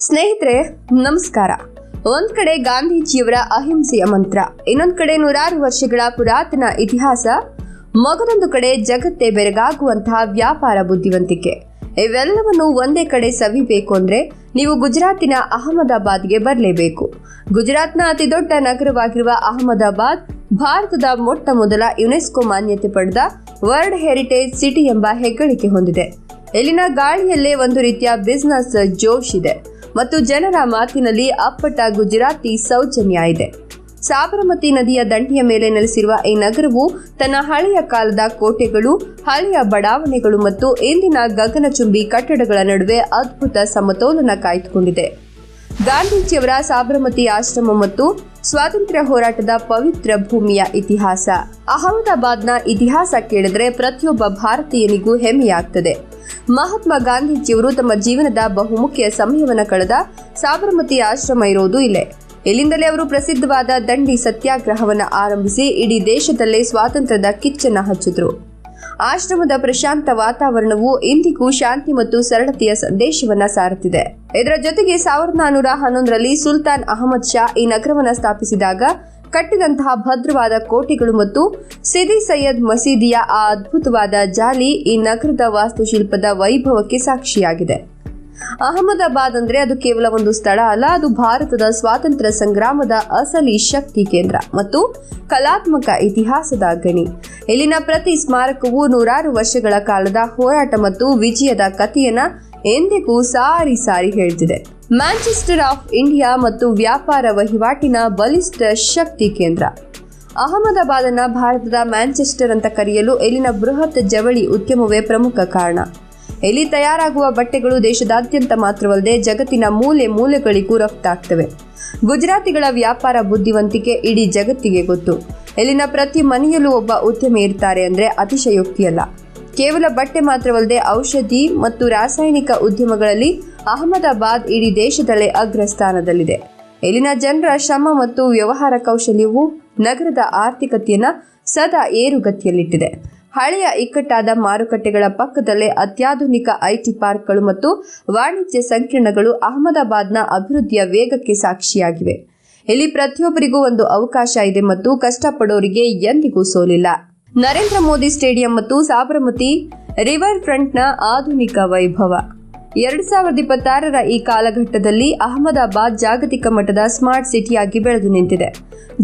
ಸ್ನೇಹಿತರೆ ನಮಸ್ಕಾರ. ಒಂದ್ ಕಡೆ ಗಾಂಧೀಜಿಯವರ ಅಹಿಂಸೆಯ ಮಂತ್ರ, ಇನ್ನೊಂದ್ ಕಡೆ ನೂರಾರು ವರ್ಷಗಳ ಪುರಾತನ ಇತಿಹಾಸ, ಮಗದೊಂದು ಕಡೆ ಜಗತ್ತೇ ಬೆರಗಾಗುವಂತಹ ವ್ಯಾಪಾರ ಬುದ್ಧಿವಂತಿಕೆ. ಇವೆಲ್ಲವನ್ನು ಒಂದೇ ಕಡೆ ಸವಿಬೇಕು ಅಂದ್ರೆ ನೀವು ಗುಜರಾತಿನ ಅಹಮದಾಬಾದ್ಗೆ ಬರಲೇಬೇಕು. ಗುಜರಾತ್ನ ಅತಿ ದೊಡ್ಡ ನಗರವಾಗಿರುವ ಅಹಮದಾಬಾದ್ ಭಾರತದ ಮೊಟ್ಟ ಮೊದಲ ಯುನೆಸ್ಕೋ ಮಾನ್ಯತೆ ಪಡೆದ ವರ್ಲ್ಡ್ ಹೆರಿಟೇಜ್ ಸಿಟಿ ಎಂಬ ಹೆಗ್ಗಳಿಕೆ ಹೊಂದಿದೆ. ಇಲ್ಲಿನ ಗಾಳಿಯಲ್ಲೇ ಒಂದು ರೀತಿಯ ಬಿಸಿನೆಸ್ ಜೋಶ್ ಇದೆ ಮತ್ತು ಜನರ ಮಾತಿನಲ್ಲಿ ಅಪ್ಪಟ ಗುಜರಾತಿ ಸೌಜನ್ಯ ಇದೆ. ಸಾಬರಮತಿ ನದಿಯ ದಂಡೆಯ ಮೇಲೆ ನೆಲೆಸಿರುವ ಈ ನಗರವು ತನ್ನ ಹಳೆಯ ಕಾಲದ ಕೋಟೆಗಳು, ಹಳೆಯ ಬಡಾವಣೆಗಳು ಮತ್ತು ಇಂದಿನ ಗಗನಚುಂಬಿ ಕಟ್ಟಡಗಳ ನಡುವೆ ಅದ್ಭುತ ಸಮತೋಲನ ಕಾಯ್ದುಕೊಂಡಿದೆ. ಗಾಂಧೀಜಿಯವರ ಸಾಬರಮತಿ ಆಶ್ರಮ ಮತ್ತು ಸ್ವಾತಂತ್ರ್ಯ ಹೋರಾಟದ ಪವಿತ್ರ ಭೂಮಿಯ ಇತಿಹಾಸ. ಅಹಮದಾಬಾದ್ನ ಇತಿಹಾಸ ಕೇಳಿದ್ರೆ ಪ್ರತಿಯೊಬ್ಬ ಭಾರತೀಯನಿಗೂ ಹೆಮ್ಮೆಯಾಗ್ತದೆ. ಮಹಾತ್ಮ ಗಾಂಧೀಜಿಯವರು ತಮ್ಮ ಜೀವನದ ಬಹುಮುಖ್ಯ ಸಮಯವನ್ನು ಕಳೆದ ಸಾಬರಮತಿ ಆಶ್ರಮ ಇರೋದು ಇಲ್ಲೇ. ಇಲ್ಲಿಂದಲೇ ಅವರು ಪ್ರಸಿದ್ಧವಾದ ದಂಡಿ ಸತ್ಯಾಗ್ರಹವನ್ನು ಆರಂಭಿಸಿ ಇಡೀ ದೇಶದಲ್ಲೇ ಸ್ವಾತಂತ್ರ್ಯದ ಕಿಚ್ಚನ್ನ ಹಚ್ಚಿದ್ರು. ಆಶ್ರಮದ ಪ್ರಶಾಂತ ವಾತಾವರಣವು ಇಂದಿಗೂ ಶಾಂತಿ ಮತ್ತು ಸರಳತೆಯ ಸಂದೇಶವನ್ನ ಸಾರುತ್ತಿದೆ. ಇದರ ಜೊತೆಗೆ 1411ರಲ್ಲಿ ಸುಲ್ತಾನ್ ಅಹಮದ್ ಶಾ ಈ ನಗರವನ್ನು ಸ್ಥಾಪಿಸಿದಾಗ ಕಟ್ಟಿದಂತಹ ಭದ್ರವಾದ ಕೋಟೆಗಳು ಮತ್ತು ಸಿದಿ ಸೈಯದ್ ಮಸೀದಿಯ ಆ ಅದ್ಭುತವಾದ ಜಾಲಿ ಈ ನಗರದ ವಾಸ್ತುಶಿಲ್ಪದ ವೈಭವಕ್ಕೆ ಸಾಕ್ಷಿಯಾಗಿದೆ. ಅಹಮದಾಬಾದ್ ಅಂದ್ರೆ ಅದು ಕೇವಲ ಒಂದು ಸ್ಥಳ ಅಲ್ಲ, ಅದು ಭಾರತದ ಸ್ವಾತಂತ್ರ್ಯ ಸಂಗ್ರಾಮದ ಅಸಲಿ ಶಕ್ತಿ ಕೇಂದ್ರ ಮತ್ತು ಕಲಾತ್ಮಕ ಇತಿಹಾಸದ ಗಣಿ. ಇಲ್ಲಿನ ಪ್ರತಿ ಸ್ಮಾರಕವು ನೂರಾರು ವರ್ಷಗಳ ಕಾಲದ ಹೋರಾಟ ಮತ್ತು ವಿಜಯದ ಕಥೆಯನ್ನ ಎಂದಿಗೂ ಸಾರಿ ಸಾರಿ ಹೇಳ್ತಿದೆ. ಮ್ಯಾಂಚೆಸ್ಟರ್ ಆಫ್ ಇಂಡಿಯಾ ಮತ್ತು ವ್ಯಾಪಾರ ವಹಿವಾಟಿನ ಬಲಿಷ್ಠ ಶಕ್ತಿ ಕೇಂದ್ರ. ಅಹಮದಾಬಾದನ್ನ ಭಾರತದ ಮ್ಯಾಂಚೆಸ್ಟರ್ ಅಂತ ಕರೆಯಲು ಇಲ್ಲಿನ ಬೃಹತ್ ಜವಳಿ ಉದ್ಯಮವೇ ಪ್ರಮುಖ ಕಾರಣ. ಇಲ್ಲಿ ತಯಾರಾಗುವ ಬಟ್ಟೆಗಳು ದೇಶದಾದ್ಯಂತ ಮಾತ್ರವಲ್ಲದೆ ಜಗತ್ತಿನ ಮೂಲೆ ಮೂಲೆಗಳಿಗೂ ರಫ್ತಾಗ್ತವೆ. ಗುಜರಾತಿಗಳ ವ್ಯಾಪಾರ ಬುದ್ಧಿವಂತಿಕೆ ಇಡೀ ಜಗತ್ತಿಗೆ ಗೊತ್ತು. ಇಲ್ಲಿನ ಪ್ರತಿ ಮನೆಯಲ್ಲೂ ಒಬ್ಬ ಉದ್ಯಮಿ ಇರ್ತಾರೆ ಅಂದ್ರೆ ಅತಿಶಯೋಕ್ತಿಯಲ್ಲ. ಕೇವಲ ಬಟ್ಟೆ ಮಾತ್ರವಲ್ಲದೆ ಔಷಧಿ ಮತ್ತು ರಾಸಾಯನಿಕ ಉದ್ಯಮಗಳಲ್ಲಿ ಅಹಮದಾಬಾದ್ ಇಡೀ ದೇಶದಲ್ಲೇ ಅಗ್ರಸ್ಥಾನದಲ್ಲಿದೆ. ಇಲ್ಲಿನ ಜನರ ಶ್ರಮ ಮತ್ತು ವ್ಯವಹಾರ ಕೌಶಲ್ಯವು ನಗರದ ಆರ್ಥಿಕತೆಯನ್ನ ಸದಾ ಏರುಗತಿಯಲ್ಲಿಟ್ಟಿದೆ. ಹಳೆಯ ಇಕ್ಕಟ್ಟಾದ ಮಾರುಕಟ್ಟೆಗಳ ಪಕ್ಕದಲ್ಲೇ ಅತ್ಯಾಧುನಿಕ ಐಟಿ ಪಾರ್ಕ್ಗಳು ಮತ್ತು ವಾಣಿಜ್ಯ ಸಂಕೀರ್ಣಗಳು ಅಹಮದಾಬಾದ್ನ ಅಭಿವೃದ್ಧಿಯ ವೇಗಕ್ಕೆ ಸಾಕ್ಷಿಯಾಗಿವೆ. ಇಲ್ಲಿ ಪ್ರತಿಯೊಬ್ಬರಿಗೂ ಒಂದು ಅವಕಾಶ ಇದೆ ಮತ್ತು ಕಷ್ಟಪಡೋರಿಗೆ ಎಂದಿಗೂ ಸೋಲಿಲ್ಲ. ನರೇಂದ್ರ ಮೋದಿ ಸ್ಟೇಡಿಯಂ ಮತ್ತು ಸಾಬರಮತಿ ರಿವರ್ ಫ್ರಂಟ್ನ ಆಧುನಿಕ ವೈಭವ. 2026ರ ಈ ಕಾಲಘಟ್ಟದಲ್ಲಿ ಅಹಮದಾಬಾದ್ ಜಾಗತಿಕ ಮಟ್ಟದ ಸ್ಮಾರ್ಟ್ ಸಿಟಿಯಾಗಿ ಬೆಳೆದು ನಿಂತಿದೆ.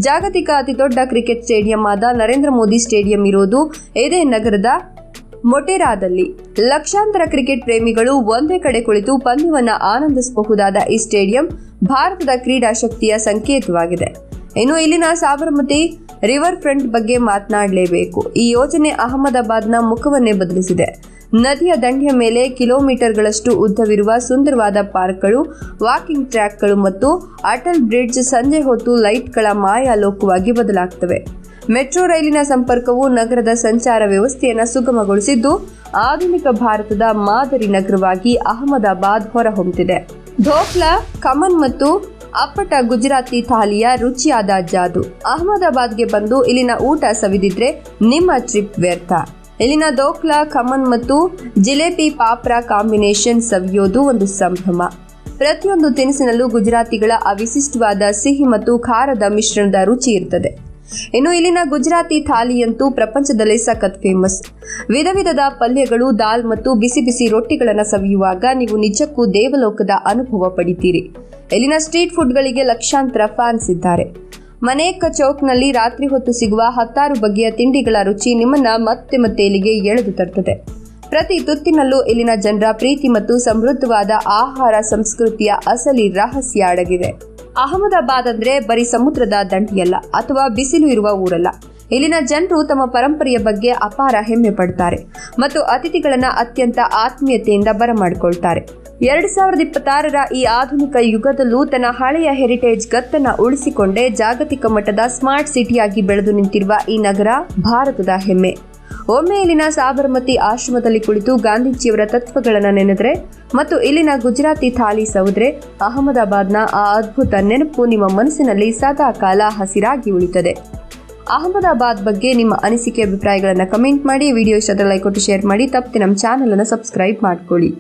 ಜಾಗತಿಕ ಅತಿದೊಡ್ಡ ಕ್ರಿಕೆಟ್ ಸ್ಟೇಡಿಯಂ ಆದ ನರೇಂದ್ರ ಮೋದಿ ಸ್ಟೇಡಿಯಂ ಇರೋದು ಇದೇ ನಗರದ ಮೊಟೆರಾದಲ್ಲಿ. ಲಕ್ಷಾಂತರ ಕ್ರಿಕೆಟ್ ಪ್ರೇಮಿಗಳು ಒಂದೇ ಕಡೆ ಕುಳಿತು ಪಂದ್ಯವನ್ನ ಆನಂದಿಸಬಹುದಾದ ಈ ಸ್ಟೇಡಿಯಂ ಭಾರತದ ಕ್ರೀಡಾ ಶಕ್ತಿಯ ಸಂಕೇತವಾಗಿದೆ. ಇನ್ನು ಇಲ್ಲಿನ ಸಾಬರಮತಿ ರಿವರ್ ಫ್ರಂಟ್ ಬಗ್ಗೆ ಮಾತನಾಡಲೇಬೇಕು. ಈ ಯೋಜನೆ ಅಹಮದಾಬಾದ್ನ ಮುಖವನ್ನೇ ಬದಲಿಸಿದೆ. ನದಿಯ ದಂಡೆಯ ಮೇಲೆ ಕಿಲೋಮೀಟರ್ಗಳಷ್ಟು ಉದ್ದವಿರುವ ಸುಂದರವಾದ ಪಾರ್ಕ್ಗಳು, ವಾಕಿಂಗ್ ಟ್ರ್ಯಾಕ್ಗಳು ಮತ್ತು ಅಟಲ್ ಬ್ರಿಡ್ಜ್ ಸಂಜೆ ಹೊತ್ತು ಲೈಟ್ಗಳ ಮಾಯಾಲೋಕವಾಗಿ ಬದಲಾಗ್ತವೆ. ಮೆಟ್ರೋ ರೈಲಿನ ಸಂಪರ್ಕವು ನಗರದ ಸಂಚಾರ ವ್ಯವಸ್ಥೆಯನ್ನು ಸುಗಮಗೊಳಿಸಿದ್ದು ಆಧುನಿಕ ಭಾರತದ ಮಾದರಿ ನಗರವಾಗಿ ಅಹಮದಾಬಾದ್ ಹೊರಹೊಮ್ಮಿದೆ. ಧೋಕ್ಲಾ, ಖಮನ್ ಮತ್ತು ಅಪ್ಪಟ ಗುಜರಾತಿ ಥಾಲಿಯ ರುಚಿಯಾದ ಜಾದು. ಅಹಮದಾಬಾದ್ಗೆ ಬಂದು ಇಲ್ಲಿನ ಊಟ ಸವಿದಿದ್ರೆ ನಿಮ್ಮ ಟ್ರಿಪ್ ವ್ಯರ್ಥ. ಇಲ್ಲಿನ ಧೋಕ್ಲಾ, ಖಮನ್ ಮತ್ತು ಜಿಲೇಬಿ ಪಾಪ್ರಾ ಕಾಂಬಿನೇಷನ್ ಸವಿಯೋದು ಒಂದು ಸಂಭ್ರಮ. ಪ್ರತಿಯೊಂದು ತಿನಿಸಿನಲ್ಲೂ ಗುಜರಾತಿಗಳ ಅವಿಶಿಷ್ಟವಾದ ಸಿಹಿ ಮತ್ತು ಖಾರದ ಮಿಶ್ರಣದ ರುಚಿ ಇರ್ತದೆ. ಇನ್ನು ಇಲ್ಲಿನ ಗುಜರಾತಿ ಥಾಲಿಯಂತೂ ಪ್ರಪಂಚದಲ್ಲೇ ಸಖತ್ ಫೇಮಸ್. ವಿಧ ವಿಧದ ಪಲ್ಯಗಳು, ದಾಲ್ ಮತ್ತು ಬಿಸಿ ಬಿಸಿ ರೊಟ್ಟಿಗಳನ್ನು ಸವಿಯುವಾಗ ನೀವು ನಿಜಕ್ಕೂ ದೇವಲೋಕದ ಅನುಭವ ಪಡಿತೀರಿ. ಇಲ್ಲಿನ ಸ್ಟ್ರೀಟ್ ಫುಡ್ಗಳಿಗೆ ಲಕ್ಷಾಂತರ ಫ್ಯಾನ್ಸ್ ಇದ್ದಾರೆ. ಮನೇಕ ಚೌಕ್ನಲ್ಲಿ ರಾತ್ರಿ ಹೊತ್ತು ಸಿಗುವ 10 ಬಗೆಯ ತಿಂಡಿಗಳ ರುಚಿ ನಿಮ್ಮನ್ನ ಮತ್ತೆ ಮತ್ತೆ ಇಲ್ಲಿಗೆ ಎಳೆದು ತರ್ತದೆ. ಪ್ರತಿ ತುತ್ತಿನಲ್ಲೂ ಇಲ್ಲಿನ ಜನರ ಪ್ರೀತಿ ಮತ್ತು ಸಮೃದ್ಧವಾದ ಆಹಾರ ಸಂಸ್ಕೃತಿಯ ಅಸಲಿ ರಹಸ್ಯ ಅಡಗಿದೆ. ಅಹಮದಾಬಾದ್ ಅಂದ್ರೆ ಬರೀ ಸಮುದ್ರದ ದಂಡೆಯಲ್ಲ ಅಥವಾ ಬಿಸಿಲು ಇರುವ ಊರಲ್ಲ. ಇಲ್ಲಿನ ಜನರು ತಮ್ಮ ಪರಂಪರೆಯ ಬಗ್ಗೆ ಅಪಾರ ಹೆಮ್ಮೆ ಪಡ್ತಾರೆ ಮತ್ತು ಅತಿಥಿಗಳನ್ನ ಅತ್ಯಂತ ಆತ್ಮೀಯತೆಯಿಂದ ಬರಮಾಡಿಕೊಳ್ತಾರೆ. 2026ರ ಈ ಆಧುನಿಕ ಯುಗದಲ್ಲೂ ತನ್ನ ಹಳೆಯ ಹೆರಿಟೇಜ್ ಗತ್ತನ್ನ ಉಳಿಸಿಕೊಂಡೇ ಜಾಗತಿಕ ಮಟ್ಟದ ಸ್ಮಾರ್ಟ್ ಸಿಟಿಯಾಗಿ ಬೆಳೆದು ನಿಂತಿರುವ ಈ ನಗರ ಭಾರತದ ಹೆಮ್ಮೆ. ಒಮ್ಮೆ ಇಲ್ಲಿನ ಸಾಬರಮತಿ ಆಶ್ರಮದಲ್ಲಿ ಕುಳಿತು ಗಾಂಧೀಜಿಯವರ ತತ್ವಗಳನ್ನು ನೆನೆದರೆ ಮತ್ತು ಇಲ್ಲಿನ ಗುಜರಾತಿ ಥಾಲಿ ಸವಿದ್ರೆ ಅಹಮದಾಬಾದ್ನ ಆ ಅದ್ಭುತ ನೆನಪು ನಿಮ್ಮ ಮನಸ್ಸಿನಲ್ಲಿ ಸದಾ ಕಾಲ ಹಸಿರಾಗಿ ಉಳಿತದೆ. ಅಹಮದಾಬಾದ್ ಬಗ್ಗೆ ನಿಮ್ಮ ಅನಿಸಿಕೆ ಅಭಿಪ್ರಾಯಗಳನ್ನು ಕಮೆಂಟ್ ಮಾಡಿ. ವಿಡಿಯೋ ಇಷ್ಟ ಆದರೆ ಲೈಕ್ ಕೊಟ್ಟು ಶೇರ್ ಮಾಡಿ. ತಪ್ಪದೆ ನಮ್ಮ ಚಾನಲ್ ಅನ್ನು ಸಬ್ಸ್ಕ್ರೈಬ್ ಮಾಡ್ಕೊಳ್ಳಿ.